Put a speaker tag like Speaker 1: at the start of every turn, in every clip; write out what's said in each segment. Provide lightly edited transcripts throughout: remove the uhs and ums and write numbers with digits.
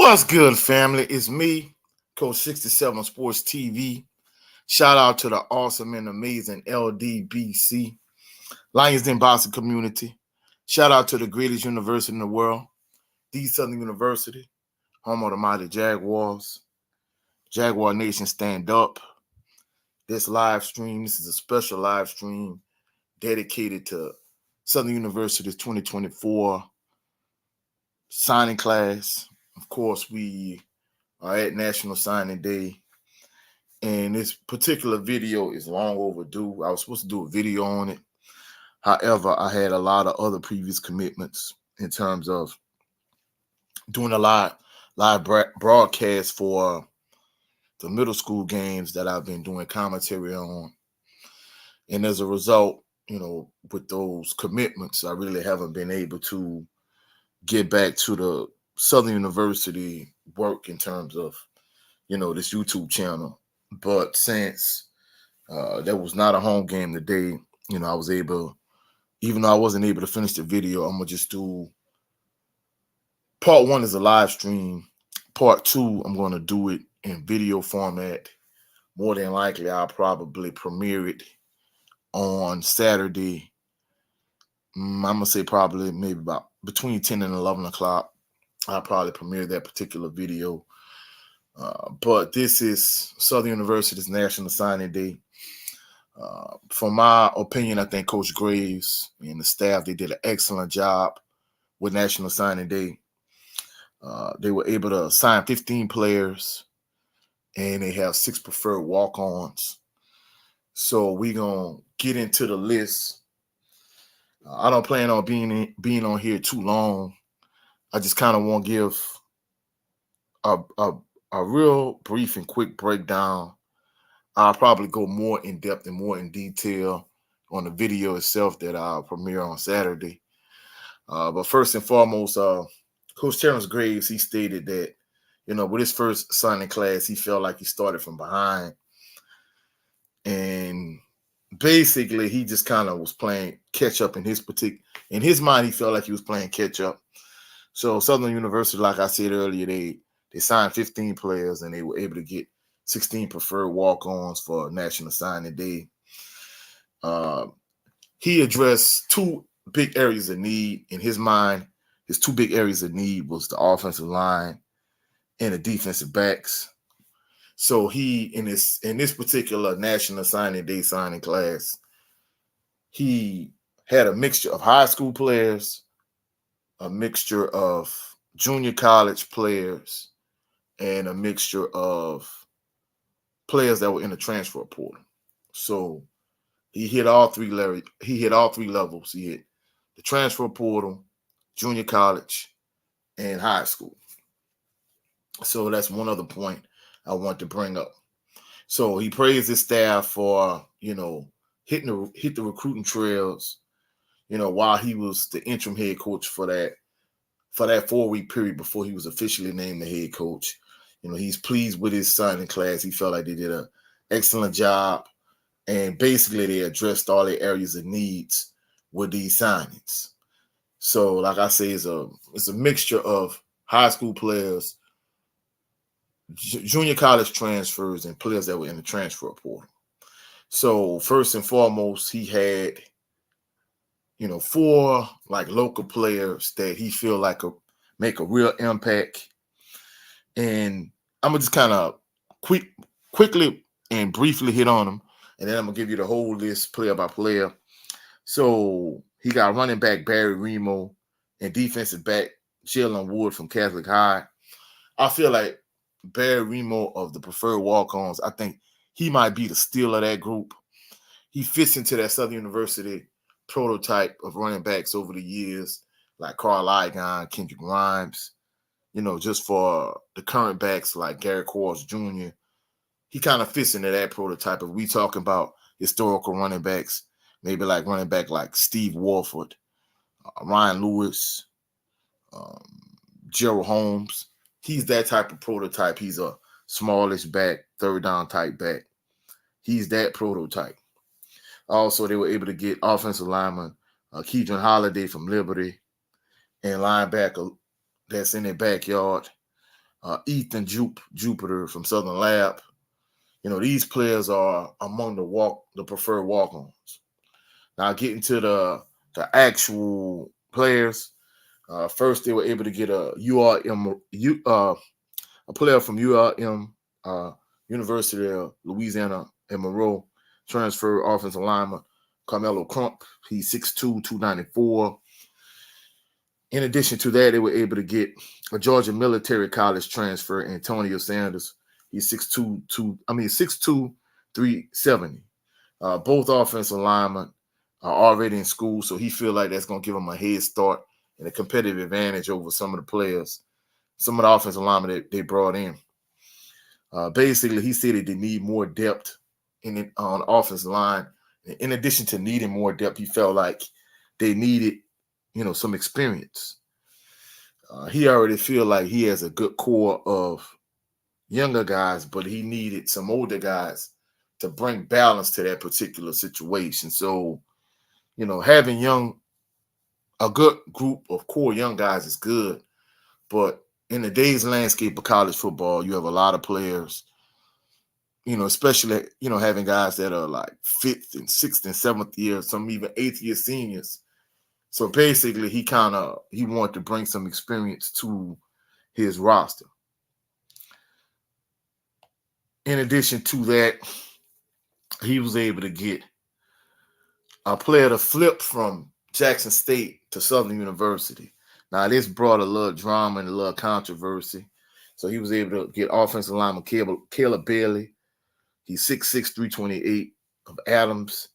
Speaker 1: What's good, family? It's me, Coach 67 Sports TV. Shout out to the awesome and amazing LDBC, Lions Den Boxing community. Shout out to the greatest university in the world, the Southern University, home of the mighty Jaguars. Jaguar Nation, stand up. This is a special live stream dedicated to Southern University's 2024 signing class. Of course, we are at National Signing Day, and this particular video is long overdue. I was supposed to do a video on it. However, I had a lot of other previous commitments in terms of doing a live broadcast for the middle school games that I've been doing commentary on. And as a result, with those commitments, I really haven't been able to get back to the Southern University work in terms of, this YouTube channel. But since there was not a home game today, I was able, even though I wasn't able to finish the video, I'm going to just do part one is a live stream. Part two, I'm going to do it in video format. More than likely, I'll probably premiere it on Saturday. I'm going to say probably maybe about between 10 and 11 o'clock. I'll probably premiere that particular video. But this is Southern University's National Signing Day. From my opinion, I think Coach Graves and the staff, they did an excellent job with National Signing Day. They were able to sign 15 players, and they have 6 preferred walk-ons. So we're going to get into the list. I don't plan on being on here too long. I just kind of want to give a real brief and quick breakdown. I'll probably go more in depth and more in detail on the video itself that I'll premiere on Saturday. But first and foremost, Coach Terrence Graves, he stated that, with his first signing class, he felt like he started from behind. And basically, he just kind of was playing catch up in his mind. He felt like he was playing catch up. So Southern University, like I said earlier, they signed 15 players and they were able to get 16 preferred walk-ons for National Signing Day. He addressed 2 big areas of need in his mind. His 2 big areas of need was the offensive line and the defensive backs. So he, in this particular National Signing Day signing class, he had a mixture of high school players, a mixture of junior college players, and a mixture of players that were in the transfer portal. So he hit all 3 levels. He hit the transfer portal, junior college, and high school. So that's one other point I want to bring up. So he praised his staff for, hit the recruiting trails, while he was the interim head coach for that 4-week period before he was officially named the head coach. He's pleased with his signing class. He felt like they did an excellent job. And basically, they addressed all the areas of needs with these signings. So, like I say, it's a mixture of high school players, junior college transfers, and players that were in the transfer portal. So, first and foremost, he had, 4 local players that he feel like make a real impact. And I'm gonna just kind of quickly and briefly hit on them, and then I'm gonna give you the whole list player by player. So he got running back Barry Remo and defensive back Jalen Wood from Catholic High. I feel like Barry Remo of the preferred walk-ons, I think he might be the steal of that group. He fits into that Southern University prototype of running backs over the years, like Carl Ligon, Kendrick Grimes. Just for the current backs like Gary Quarles Jr., he kind of fits into that prototype. If we talking about historical running backs, maybe like running back like Steve Warford, Ryan Lewis, Gerald Holmes. He's that type of prototype. He's a smallish back, third down type back. He's that prototype. Also, they were able to get offensive lineman Keidron Holiday from Liberty and linebacker that's in their backyard, Ethan Jupiter from Southern Lab. These players are among the preferred walk-ons. Now, getting to the actual players, first they were able to get a player from URM, University of Louisiana in Monroe, transfer offensive lineman Carmelo Crump. He's 6'2", 294. In addition to that, they were able to get a Georgia Military College transfer, Antonio Sanders. He's 6'2", 370. Both offensive linemen are already in school, so he feel like that's going to give him a head start and a competitive advantage over some of the players, some of the offensive linemen that they brought in. Basically, he said that they need more depth on the offensive line. In addition to needing more depth, he felt like they needed, some experience. He already feel like he has a good core of younger guys, but he needed some older guys to bring balance to that particular situation. So, having a good group of core young guys is good, but in today's landscape of college football, you have a lot of players, especially, having guys that are like 5th and 6th and 7th year, some even 8th year seniors. So basically, he wanted to bring some experience to his roster. In addition to that, he was able to get a player to flip from Jackson State to Southern University. Now, this brought a little drama and a little controversy. So he was able to get offensive lineman Caleb Bailey. He's 6'6", 328 of Adams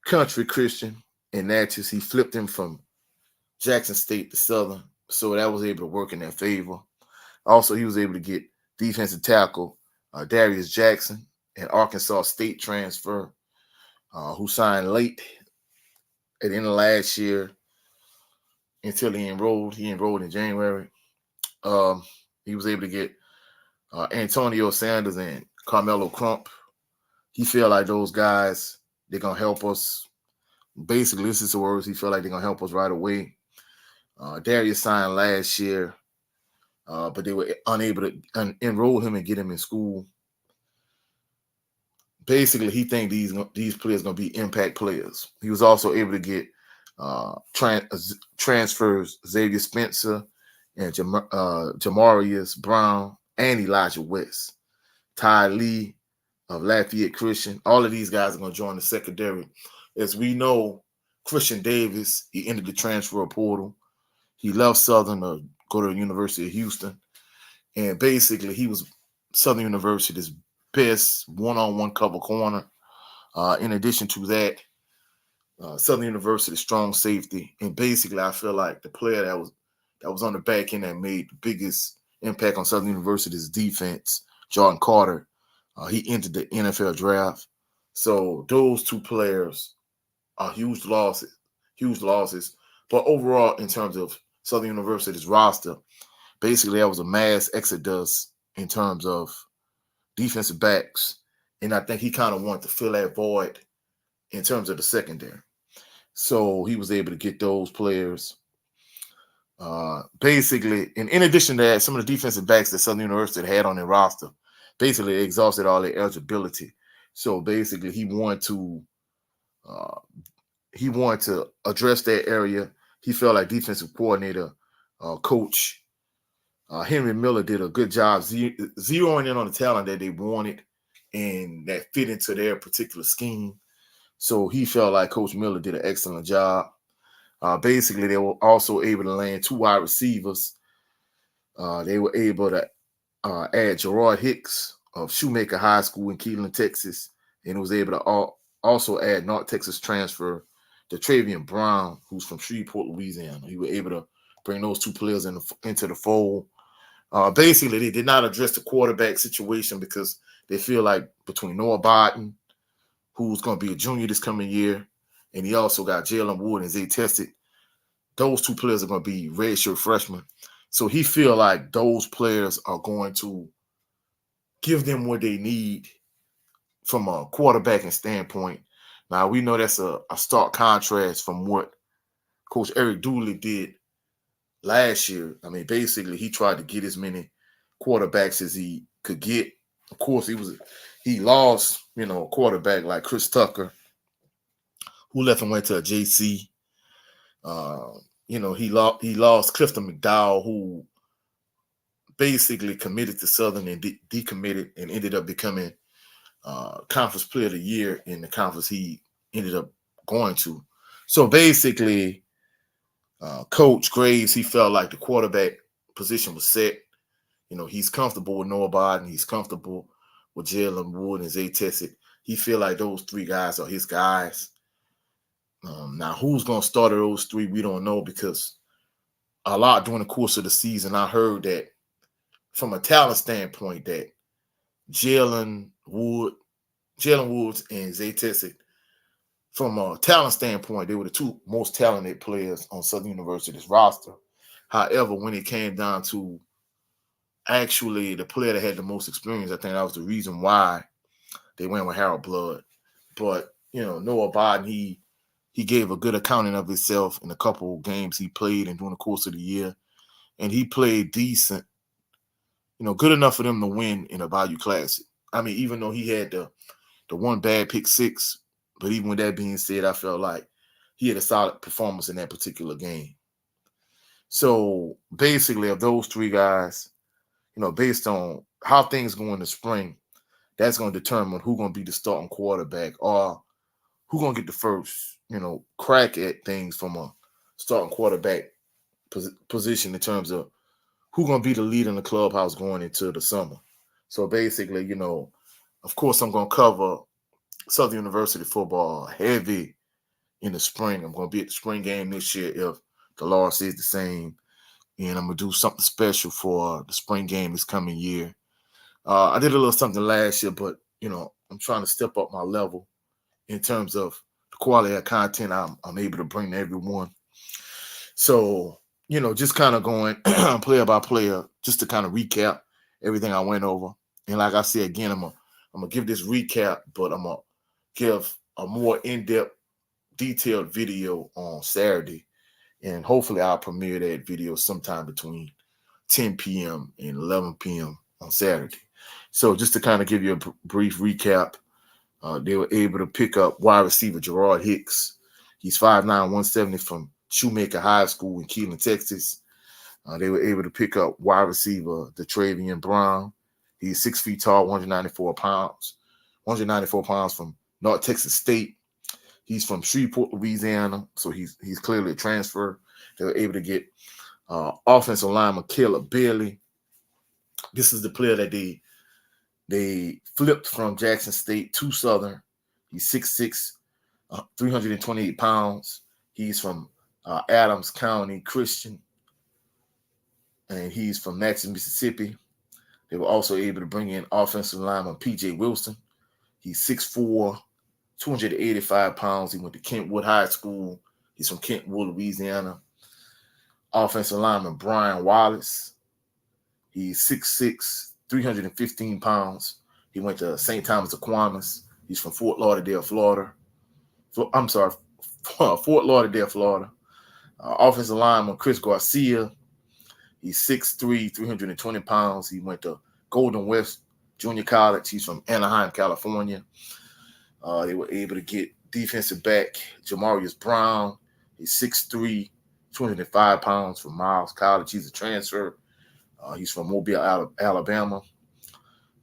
Speaker 1: Country Christian in Natchez. He flipped him from Jackson State to Southern, so that was able to work in their favor. Also, he was able to get defensive tackle Darius Jackson, an Arkansas State transfer who signed late at the end of last year until he enrolled. He enrolled in January. He was able to get Antonio Sanders and Carmelo Crump. He felt like those guys, they're going to help us. Basically, this is the words. He felt like they're going to help us right away. Darius signed last year, but they were unable to enroll him and get him in school. Basically, he thinks these players are going to be impact players. He was also able to get transfers Xavier Spencer and Jamarius Brown and Elijah West. Ty Lee of Lafayette Christian. All of these guys are going to join the secondary. As we know, Christian Davis, he entered the transfer portal. He left Southern to go to the University of Houston. And basically, he was Southern University's best one-on-one cover corner. In addition to that, Southern University strong safety. And basically, I feel like the player that was on the back end that made the biggest impact on Southern University's defense, Jordan Carter, he entered the NFL draft. So those two players are huge losses. But overall, in terms of Southern University's roster, basically that was a mass exodus in terms of defensive backs. And I think he kind of wanted to fill that void in terms of the secondary. So he was able to get those players. Basically, and in addition to that, some of the defensive backs that Southern University had on their roster, basically exhausted all their eligibility. So basically, he wanted to address that area. He felt like defensive coordinator, coach Henry Miller did a good job zeroing in on the talent that they wanted and that fit into their particular scheme. So he felt like Coach Miller did an excellent job. Basically, they were also able to land 2 wide receivers. They were able to add Gerard Hicks of Shoemaker High School in Keelan, Texas, and was able to also add North Texas transfer to Travion Brown, who's from Shreveport, Louisiana. He was able to bring those 2 players into the fold. Basically, they did not address the quarterback situation because they feel like between Noah Barton, who's going to be a junior this coming year, and he also got Jalen Wood and Zay Tested, those 2 players are going to be redshirt freshmen. So he feel like those players are going to give them what they need from a quarterbacking standpoint. Now, we know that's a stark contrast from what Coach Eric Dooley did last year. I mean, basically, he tried to get as many quarterbacks as he could get. Of course, he lost, a quarterback like Chris Tucker, who left and went to a JC. He lost Clifton McDowell, who basically committed to Southern and decommitted and ended up becoming Conference Player of the Year in the conference he ended up going to. So basically, Coach Graves, he felt like the quarterback position was set. He's comfortable with Noah Biden. He's comfortable with Jalen Wood and Zay Tessick. He feel like those three guys are his guys. Now, who's going to start of those three, we don't know, because a lot during the course of the season, I heard that from a talent standpoint that Jalen Woods and Zay Tessick, from a talent standpoint, they were the two most talented players on Southern University's roster. However, when it came down to actually the player that had the most experience, I think that was the reason why they went with Harold Blood. But, Noah Biden, he gave a good accounting of himself in a couple of games he played and during the course of the year. And he played decent, good enough for them to win in a Bayou Classic. I mean, even though he had the one bad pick six, but even with that being said, I felt like he had a solid performance in that particular game. So basically, of those three guys, based on how things go in the spring, that's going to determine who's going to be the starting quarterback or who's going to get the first, crack at things from a starting quarterback position in terms of who's going to be the leader in the clubhouse going into the summer. So basically, of course, I'm going to cover Southern University football heavy in the spring. I'm going to be at the spring game this year if the law says the same. And I'm going to do something special for the spring game this coming year. I did a little something last year, but, I'm trying to step up my level in terms of the quality of content I'm able to bring to everyone. So, just kind of going player by player, just to kind of recap everything I went over. And like I said, again, I'm going to give this recap, but I'm going to give a more in-depth, detailed video on Saturday. And hopefully I'll premiere that video sometime between 10 p.m. and 11 p.m. on Saturday. So just to kind of give you a brief recap, they were able to pick up wide receiver Gerard Hicks. He's 5'9", 170 from Shoemaker High School in Keelan, Texas. They were able to pick up wide receiver DeTravian Brown. He's 6 feet tall, 194 pounds. 194 pounds from North Texas State. He's from Shreveport, Louisiana, so he's clearly a transfer. They were able to get offensive lineman Caleb Bailey. This is the player that they flipped from Jackson State to Southern. He's 6'6", 328 pounds. He's from Adams County Christian, and he's from Natchez, Mississippi. They were also able to bring in offensive lineman P.J. Wilson. He's 6'4", 285 pounds. He went to Kentwood High School. He's from Kentwood, Louisiana. Offensive lineman Brian Wallace. He's 6'6", 315 pounds. He went to St. Thomas Aquinas. He's from Fort Lauderdale, Florida. Fort Lauderdale, Florida. Offensive lineman Chris Garcia. He's 6'3", 320 pounds. He went to Golden West Junior College. He's from Anaheim, California. They were able to get defensive back Jamarius Brown. He's 6'3", 205 pounds from Miles College. He's a transfer. He's from Mobile, Alabama.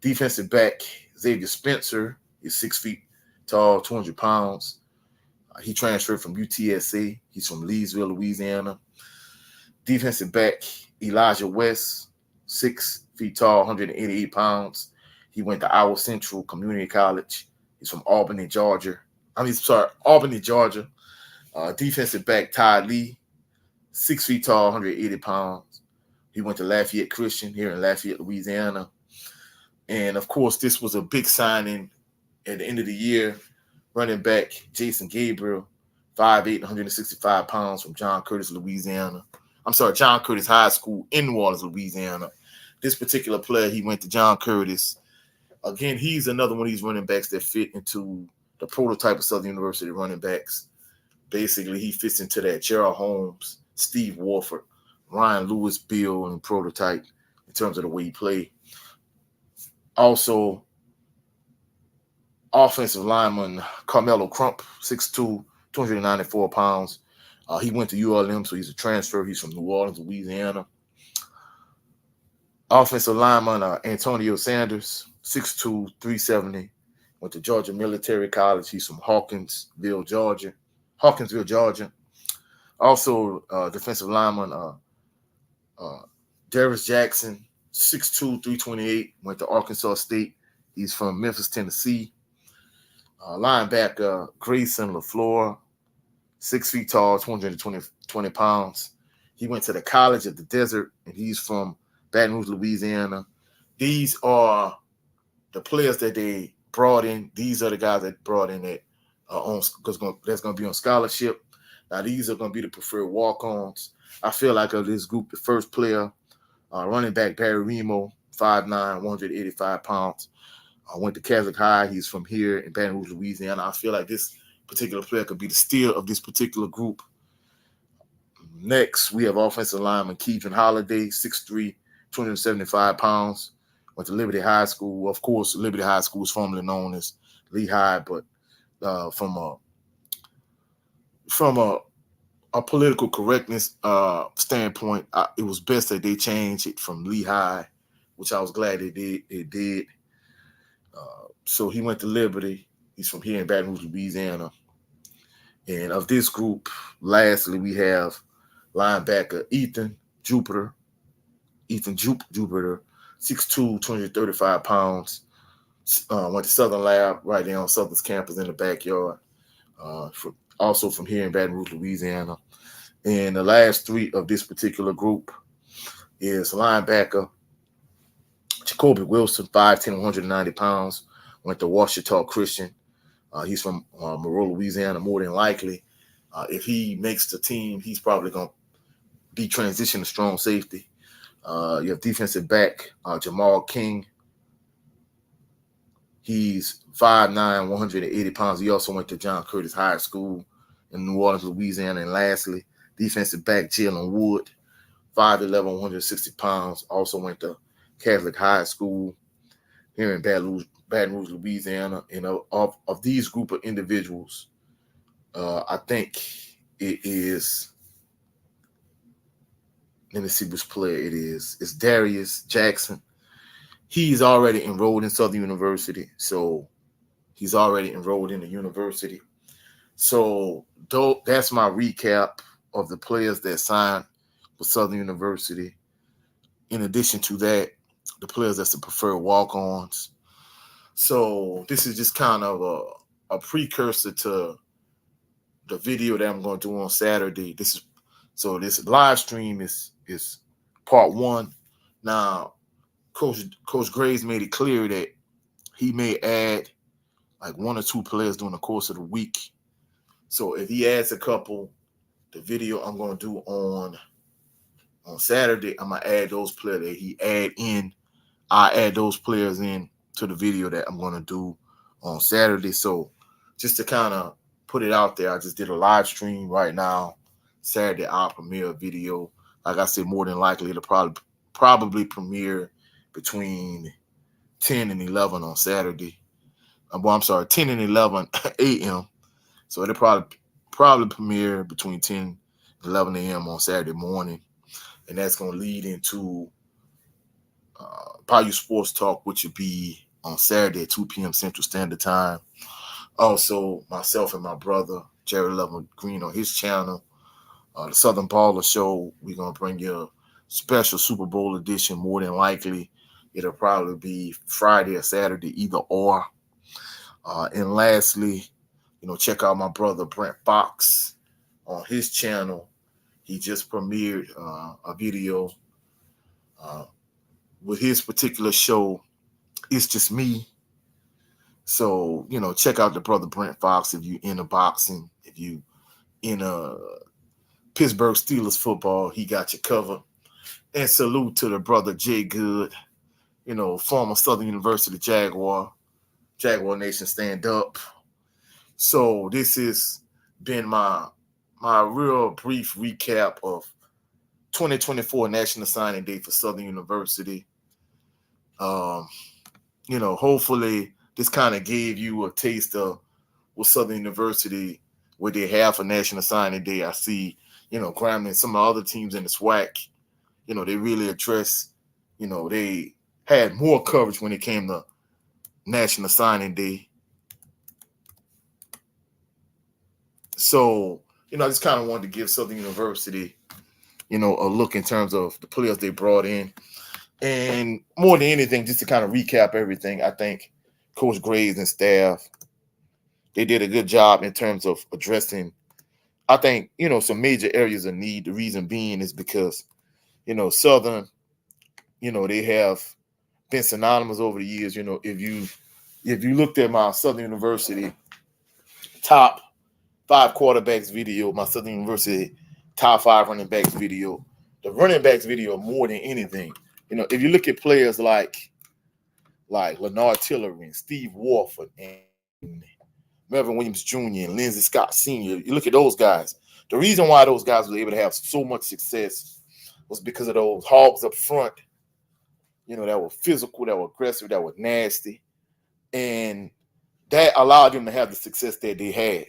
Speaker 1: Defensive back Xavier Spencer is 6 feet tall, 200 pounds. He transferred from UTSA. He's from Leesville, Louisiana. Defensive back Elijah West, 6 feet tall, 188 pounds. He went to Iowa Central Community College. He's from Albany, Georgia. Albany, Georgia. Defensive back Ty Lee, 6 feet tall, 180 pounds. He went to Lafayette Christian here in Lafayette, Louisiana. And, of course, this was a big signing at the end of the year. Running back Jason Gabriel, 5'8", 165 pounds from John Curtis, Louisiana. John Curtis High School in New Orleans, Louisiana. This particular player, he went to John Curtis. Again, he's another one of these running backs that fit into the prototype of Southern University running backs. Basically, he fits into that Gerald Holmes, Steve Warford, Ryan Lewis, Bill, and prototype. in terms of the way he played. Also, offensive lineman Carmelo Crump, 6'2", 294 pounds. He went to ULM, so he's a transfer. He's from New Orleans, Louisiana. Offensive lineman Antonio Sanders, 6'2", 370. Went to Georgia Military College. He's from Hawkinsville, Georgia. Also, defensive lineman Darius Jackson, 6'2", 328. Went to Arkansas State. He's from Memphis, Tennessee. Linebacker Grayson LaFleur, 6 feet tall, 220 pounds. He went to the College of the Desert, and he's from Baton Rouge, Louisiana. These are the players that they brought in. These are the guys that brought in that that's going to be on scholarship. Now, these are going to be the preferred walk-ons. I feel like of this group, the first player, running back Barry Remo, 5'9", 185 pounds. Went to Catholic High. He's from here in Baton Rouge, Louisiana. I feel like this particular player could be the steal of this particular group. Next, we have offensive lineman Kevin Holiday, 6'3", 275 pounds. Went to Liberty High School. Of course, Liberty High School is formerly known as Lehigh, but from a political correctness standpoint, it was best that they changed it from Lehigh, which I was glad they did. It did. So he went to Liberty. He's from here in Baton Rouge, Louisiana. And of this group, lastly, we have linebacker Ethan Jupiter, 6'2", 235 pounds. Went to Southern Lab right there on Southern's campus in the backyard. Also from here in Baton Rouge, Louisiana. And the last three of this particular group is linebacker Jacoby Wilson, 5'10", 190 pounds. Went to Ouachita Christian. He's from Monroe, Louisiana, more than likely. If he makes the team, he's probably going to be transitioned to strong safety. You have defensive back Jamal King. He's 5'9", 180 pounds. He also went to John Curtis High School in New Orleans, Louisiana. And lastly, defensive back Jalen Wood, 5'11", 160 pounds. Also went to Catholic High School here in Baton Rouge, Louisiana. And of these group of individuals, I think it is, let me see which player it is. It's Darius Jackson. He's already enrolled in Southern University. So he's already enrolled in the university. So that's my recap of the players that signed for Southern University. In addition to that, the players that's the preferred walk-ons. So this is just kind of a precursor to the video that I'm going to do on Saturday. This live stream is part one. Now, Coach Graves made it clear that he may add like one or two players during the course of the week. So if he adds a couple, the video I'm going to do on Saturday, I'm going to add those players that he add in. I add those players in to the video that I'm going to do on Saturday. So just to kind of put it out there, I just did a live stream right now. Saturday, I'll premiere a video. Like I said, more than likely, it'll probably premiere between 10 and 11 on Saturday. 10 and 11 a.m. So it'll probably premiere between 10 and 11 a.m. on Saturday morning. And that's going to lead into Bayou Sports Talk, which will be on Saturday at 2 p.m. Central Standard Time. Also, myself and my brother, Jerry Love Green, on his channel, the Southern Baller Show. We're going to bring you a special Super Bowl edition. More than likely, it'll probably be Friday or Saturday, either or. And lastly, check out my brother Brent Fox on his channel. He just premiered a video with his particular show, It's Just Me. So, check out the brother Brent Fox if you into boxing, if you in Pittsburgh Steelers football, he got you covered. And salute to the brother Jay Good, former Southern University Jaguar Nation, stand up. So this has been my real brief recap of 2024 National Signing Day for Southern University. Hopefully this kind of gave you a taste of what Southern University, what they have for National Signing Day. I see, Grambling and some of the other teams in the SWAC, they really address, they had more coverage when it came to National Signing Day. So, I just kind of wanted to give Southern University, a look in terms of the players they brought in. And more than anything, just to kind of recap everything, I think Coach Graves and staff, they did a good job in terms of addressing, I think, some major areas of need. The reason being is because, Southern, they have been synonymous over the years. If you looked at my Southern University top 5 quarterbacks video, my Southern University top 5 running backs video, the running backs video more than anything. If you look at players like Leonard Tillery and Steve Warford and Melvin Williams Jr. and Lindsey Scott Sr., you look at those guys. The reason why those guys were able to have so much success was because of those hogs up front, that were physical, that were aggressive, that were nasty. And that allowed them to have the success that they had.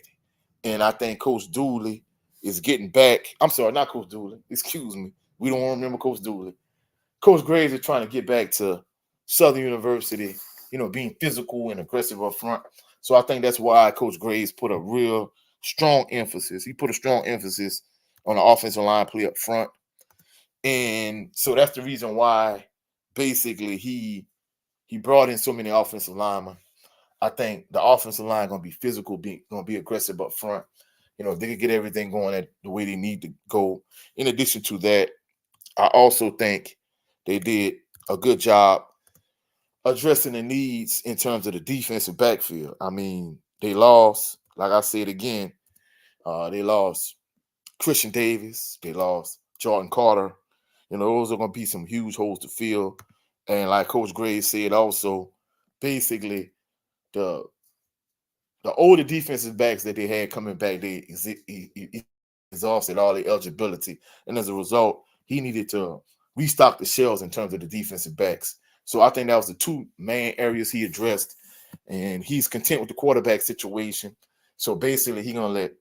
Speaker 1: And I think Coach Dooley is getting back. I'm sorry, not Coach Dooley. Excuse me. We don't want to remember Coach Dooley. Coach Graves is trying to get back to Southern University, being physical and aggressive up front. So I think that's why Coach Graves put a real strong emphasis. He put a strong emphasis on the offensive line play up front. And so that's the reason why basically he brought in so many offensive linemen. I think the offensive line going to be physical, going to be aggressive up front. They can get everything going the way they need to go. In addition to that, I also think they did a good job addressing the needs in terms of the defensive backfield. I mean, they lost, like I said again, they lost Christian Davis. They lost Jordan Carter. Those are going to be some huge holes to fill. And like Coach Graves said also, basically, the older defensive backs that they had coming back, they exhausted all their eligibility. And as a result, he needed to restock the shelves in terms of the defensive backs. So I think that was the two main areas he addressed. And he's content with the quarterback situation. So basically, he's going to let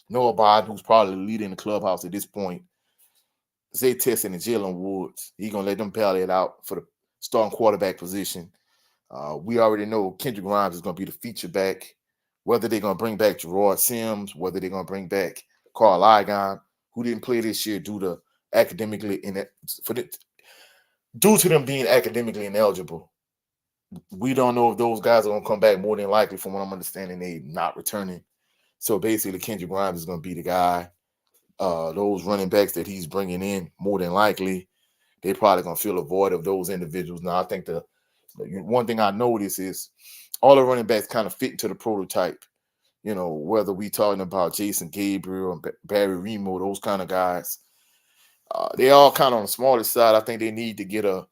Speaker 1: Noah Bod, who's probably the leader in the clubhouse at this point, Zay Tesson and Jalen Woods, he's going to let them battle it out for the starting quarterback position. We already know Kendrick Grimes is going to be the feature back. Whether they're going to bring back Gerard Sims, whether they're going to bring back Carl Ligon, who didn't play this year due to them being academically ineligible. We don't know if those guys are going to come back. More than likely, from what I'm understanding, they're not returning. So basically, Kendrick Grimes is going to be the guy. Those running backs that he's bringing in, more than likely, they're probably going to fill a void of those individuals. Now, I think the one thing I notice is all the running backs kind of fit into the prototype. Whether we talking about Jason Gabriel and Barry Remo, those kind of guys, they all kind of on the smaller side. I think they need to get a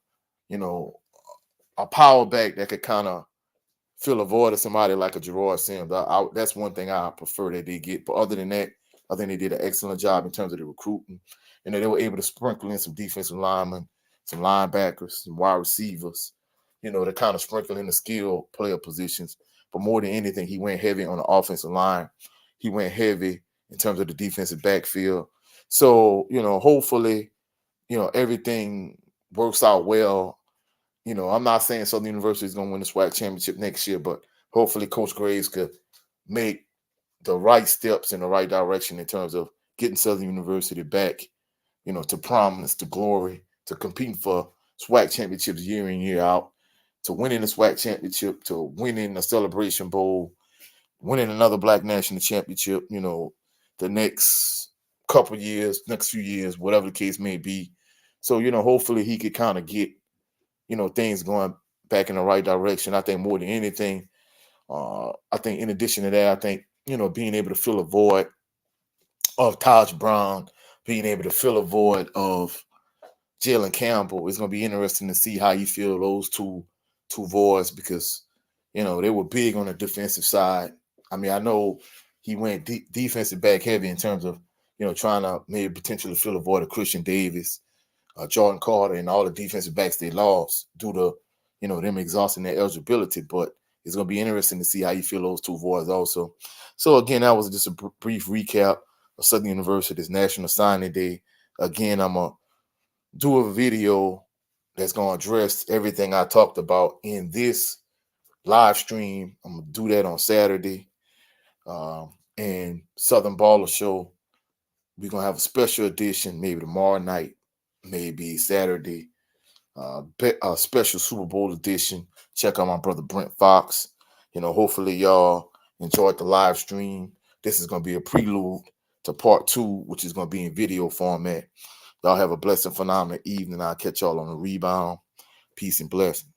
Speaker 1: power back that could kind of fill a void of somebody like a Gerard Sims. That's one thing I prefer that they get. But other than that, I think they did an excellent job in terms of the recruiting. They were able to sprinkle in some defensive linemen, some linebackers, some wide receivers, to kind of sprinkle in the skill player positions. But more than anything, he went heavy on the offensive line. He went heavy in terms of the defensive backfield. So, hopefully, everything works out well. I'm not saying Southern University is going to win the SWAC championship next year, but hopefully Coach Graves could make the right steps in the right direction in terms of getting Southern University back, to prominence, to glory, to competing for SWAC championships year in, year out, to winning the SWAC championship, to winning the Celebration Bowl, winning another Black National Championship, the next couple years, next few years, whatever the case may be. So, hopefully he could kind of get, things going back in the right direction. I think more than anything, I think in addition to that, I think, being able to fill a void of Taj Brown, being able to fill a void of Jalen Campbell, it's going to be interesting to see how you feel those two voids, because, they were big on the defensive side. I mean, I know he went defensive back heavy in terms of, trying to maybe potentially fill a void of Christian Davis, Jordan Carter, and all the defensive backs they lost due to, them exhausting their eligibility. But it's going to be interesting to see how you fill those two voids also. So, again, that was just a brief recap of Southern University's National Signing Day. Again, I'm going to do a video that's going to address everything I talked about in this live stream. I'm going to do that on Saturday. And Southern Baller Show, we're going to have a special edition maybe tomorrow night, maybe Saturday. A special Super Bowl edition. Check out my brother Brent Fox. Hopefully y'all enjoyed the live stream. This is going to be a prelude to part 2, which is going to be in video format. Y'all have a blessed and phenomenal evening. I'll catch y'all on the rebound. Peace and blessings.